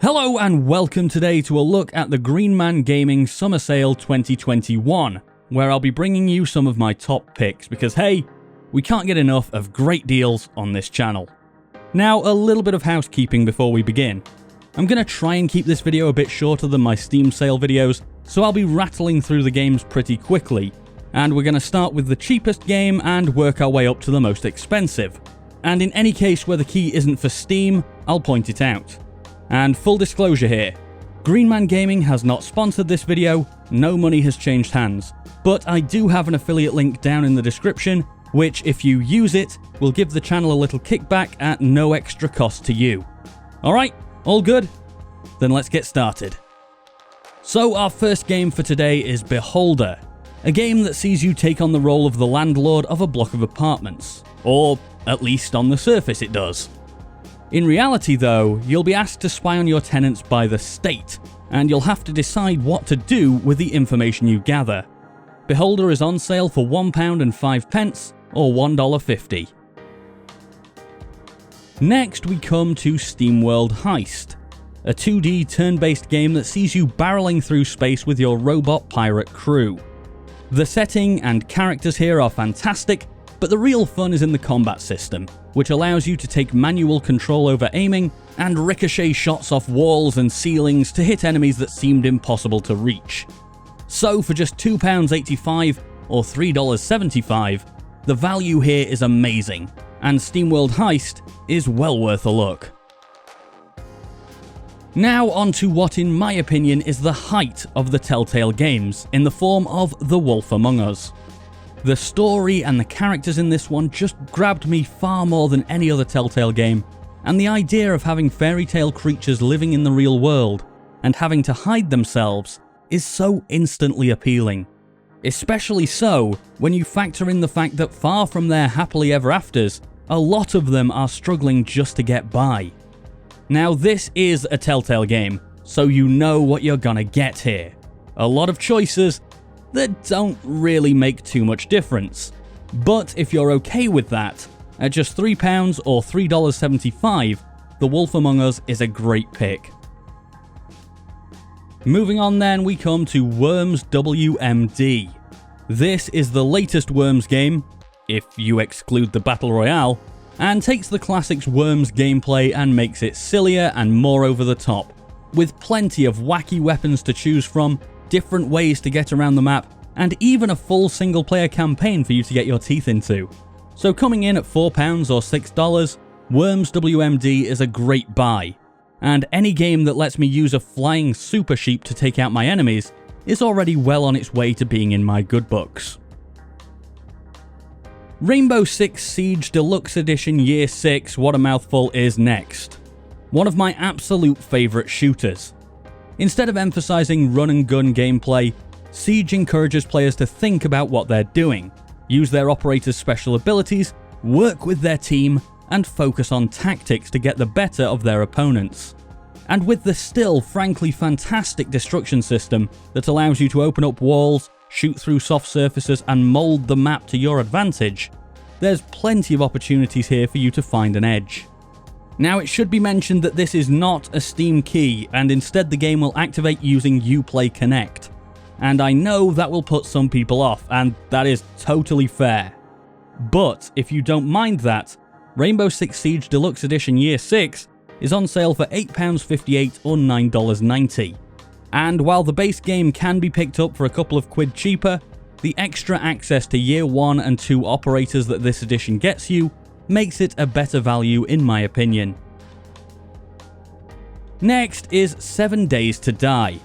Hello and welcome today to a look at the Green Man Gaming Summer Sale 2021, where I'll be bringing you some of my top picks because hey, we can't get enough of great deals on this channel. Now, a little bit of housekeeping before we begin. I'm going to try and keep this video a bit shorter than my Steam sale videos, so I'll be rattling through the games pretty quickly, and we're going to start with the cheapest game and work our way up to the most expensive. And in any case where the key isn't for Steam, I'll point it out. And full disclosure here, Green Man Gaming has not sponsored this video, no money has changed hands, but I do have an affiliate link down in the description, which if you use it, will give the channel a little kickback at no extra cost to you. Alright, all good? Then let's get started. So our first game for today is Beholder, a game that sees you take on the role of the landlord of a block of apartments, or at least on the surface it does. In reality though, you'll be asked to spy on your tenants by the state, and you'll have to decide what to do with the information you gather. Beholder is on sale for £1.05 or $1.50. Next we come to Steamworld Heist, a 2D turn-based game that sees you barreling through space with your robot pirate crew. The setting and characters here are fantastic, but the real fun is in the combat system, which allows you to take manual control over aiming and ricochet shots off walls and ceilings to hit enemies that seemed impossible to reach. So for just £2.85 or $3.75, the value here is amazing, and Steamworld Heist is well worth a look. Now on to what in my opinion is the height of the Telltale games in the form of The Wolf Among Us. The story and the characters in this one just grabbed me far more than any other Telltale game, and the idea of having fairy tale creatures living in the real world and having to hide themselves is so instantly appealing. Especially so when you factor in the fact that far from their happily ever afters, a lot of them are struggling just to get by. Now this is a Telltale game, so you know what you're gonna get here. A lot of choices that don't really make too much difference. But if you're okay with that, at just £3 or $3.75, The Wolf Among Us is a great pick. Moving on then, we come to Worms WMD. This is the latest Worms game, if you exclude the Battle Royale, and takes the classics Worms gameplay and makes it sillier and more over the top, with plenty of wacky weapons to choose from, different ways to get around the map, and even a full single player campaign for you to get your teeth into. So coming in at £4 or $6, Worms WMD is a great buy, and any game that lets me use a flying super sheep to take out my enemies is already well on its way to being in my good books. Rainbow Six Siege Deluxe Edition Year 6, what a mouthful, is next. One of my absolute favourite shooters. Instead of emphasizing run and gun gameplay, Siege encourages players to think about what they're doing, use their operators' special abilities, work with their team, and focus on tactics to get the better of their opponents. And with the still frankly fantastic destruction system that allows you to open up walls, shoot through soft surfaces, and mold the map to your advantage, there's plenty of opportunities here for you to find an edge. Now it should be mentioned that this is not a Steam key, and instead the game will activate using Uplay Connect. And I know that will put some people off, and that is totally fair. But if you don't mind that, Rainbow Six Siege Deluxe Edition Year 6 is on sale for £8.58 or $9.90. And while the base game can be picked up for a couple of quid cheaper, the extra access to Year 1 and 2 operators that this edition gets you makes it a better value in my opinion. Next is 7 Days to Die.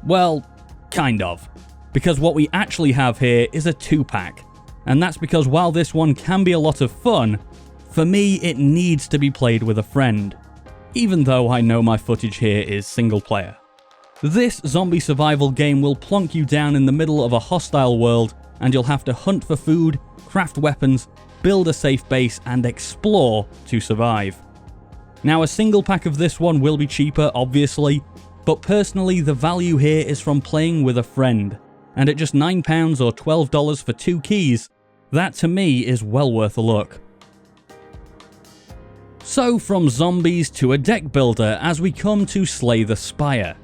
Well, kind of. Because what we actually have here is a 2-pack. And that's because while this one can be a lot of fun, for me it needs to be played with a friend. Even though I know my footage here is single player. This zombie survival game will plonk you down in the middle of a hostile world and you'll have to hunt for food, craft weapons, build a safe base, and explore to survive. Now a single pack of this one will be cheaper obviously, but personally the value here is from playing with a friend, and at just £9 or $12 for 2 keys, that to me is well worth a look. So from zombies to a deck builder as we come to Slay the Spire.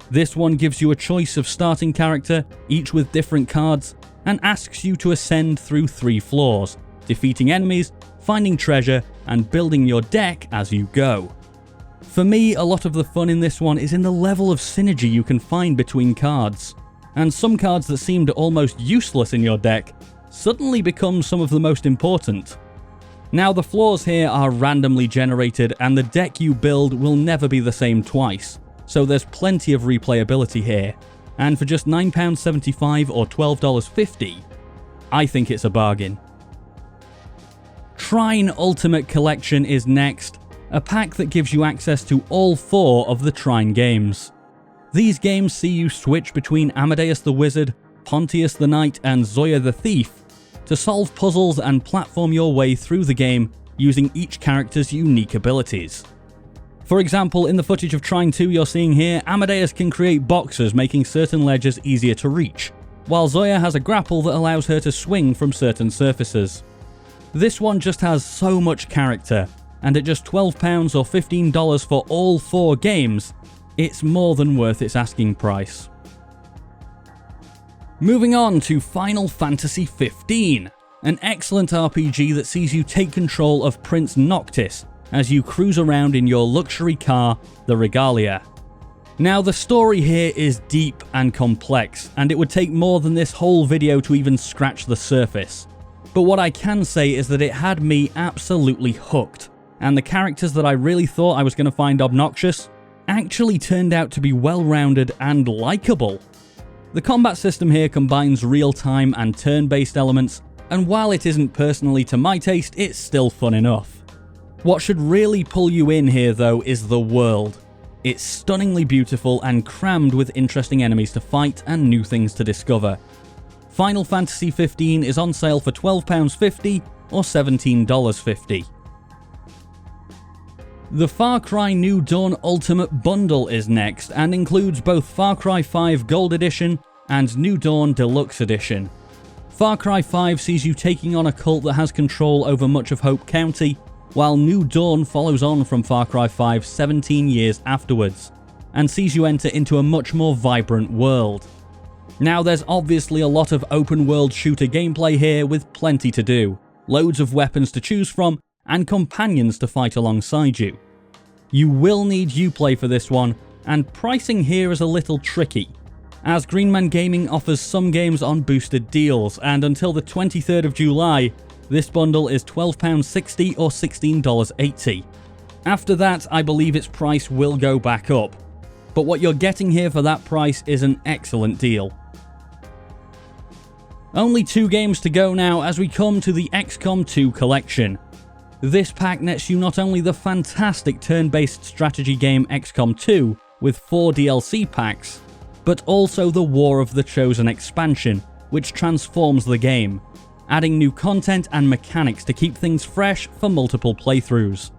This one gives you a choice of starting character, each with different cards, and asks you to ascend through 3 floors, defeating enemies, finding treasure, and building your deck as you go. For me, a lot of the fun in this one is in the level of synergy you can find between cards, and some cards that seemed almost useless in your deck suddenly become some of the most important. Now the floors here are randomly generated and the deck you build will never be the same twice, so there's plenty of replayability here, and for just £9.75 or $12.50, I think it's a bargain. Trine Ultimate Collection is next, a pack that gives you access to all 4 of the Trine games. These games see you switch between Amadeus the Wizard, Pontius the Knight, and Zoya the Thief to solve puzzles and platform your way through the game using each character's unique abilities. For example, in the footage of Trine 2 you're seeing here, Amadeus can create boxes making certain ledges easier to reach, while Zoya has a grapple that allows her to swing from certain surfaces. This one just has so much character, and at just £12 or $15 for all 4 games, it's more than worth its asking price. Moving on to Final Fantasy XV, an excellent RPG that sees you take control of Prince Noctis as you cruise around in your luxury car, the Regalia. Now the story here is deep and complex, and it would take more than this whole video to even scratch the surface. But what I can say is that it had me absolutely hooked, and the characters that I really thought I was going to find obnoxious actually turned out to be well-rounded and likeable. The combat system here combines real-time and turn-based elements, and while it isn't personally to my taste, it's still fun enough. What should really pull you in here though is the world. It's stunningly beautiful and crammed with interesting enemies to fight and new things to discover. Final Fantasy XV is on sale for £12.50 or $17.50. The Far Cry New Dawn Ultimate Bundle is next and includes both Far Cry 5 Gold Edition and New Dawn Deluxe Edition. Far Cry 5 sees you taking on a cult that has control over much of Hope County, while New Dawn follows on from Far Cry 5 17 years afterwards, and sees you enter into a much more vibrant world. Now there's obviously a lot of open world shooter gameplay here with plenty to do, loads of weapons to choose from, and companions to fight alongside you. You will need Uplay for this one, and pricing here is a little tricky, as Greenman Gaming offers some games on boosted deals, and until the 23rd of July, this bundle is £12.60 or $16.80. After that, I believe its price will go back up, but what you're getting here for that price is an excellent deal. Only 2 games to go now as we come to the XCOM 2 collection. This pack nets you not only the fantastic turn-based strategy game XCOM 2 with 4 DLC packs, but also the War of the Chosen expansion, which transforms the game, adding new content and mechanics to keep things fresh for multiple playthroughs.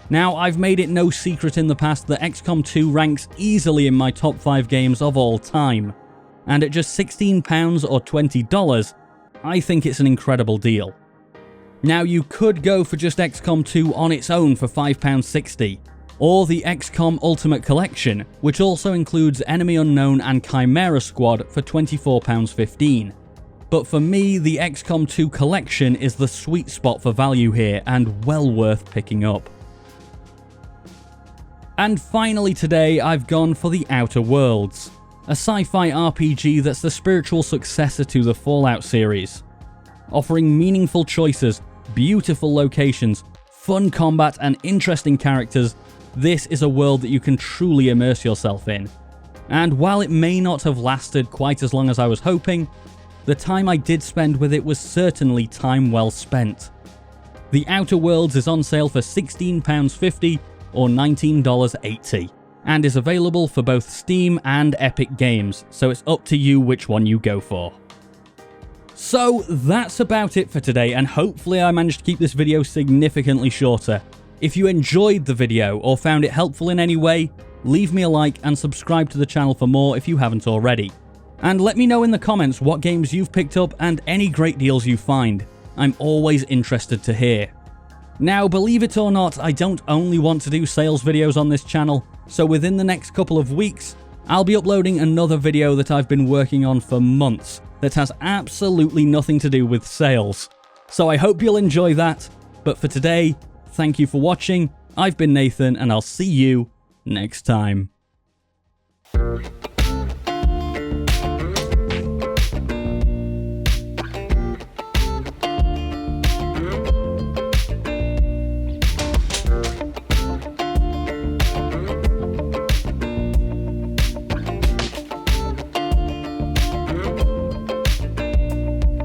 Now, I've made it no secret in the past that XCOM 2 ranks easily in my top 5 games of all time, and at just £16 or $20, I think it's an incredible deal. Now you could go for just XCOM 2 on its own for £5.60, or the XCOM Ultimate Collection, which also includes Enemy Unknown and Chimera Squad for £24.15. But for me, the XCOM 2 Collection is the sweet spot for value here and well worth picking up. And finally today, I've gone for The Outer Worlds, a sci-fi RPG that's the spiritual successor to the Fallout series. Offering meaningful choices, beautiful locations, fun combat, and interesting characters, this is a world that you can truly immerse yourself in. And while it may not have lasted quite as long as I was hoping, the time I did spend with it was certainly time well spent. The Outer Worlds is on sale for £16.50 or $19.80, and is available for both Steam and Epic Games, so it's up to you which one you go for. So that's about it for today, and hopefully I managed to keep this video significantly shorter. If you enjoyed the video or found it helpful in any way, leave me a like and subscribe to the channel for more if you haven't already. And let me know in the comments what games you've picked up and any great deals you find. I'm always interested to hear. Now, believe it or not, I don't only want to do sales videos on this channel, so within the next couple of weeks, I'll be uploading another video that I've been working on for months that has absolutely nothing to do with sales. So I hope you'll enjoy that, but for today, thank you for watching. I've been Nathan, and I'll see you next time.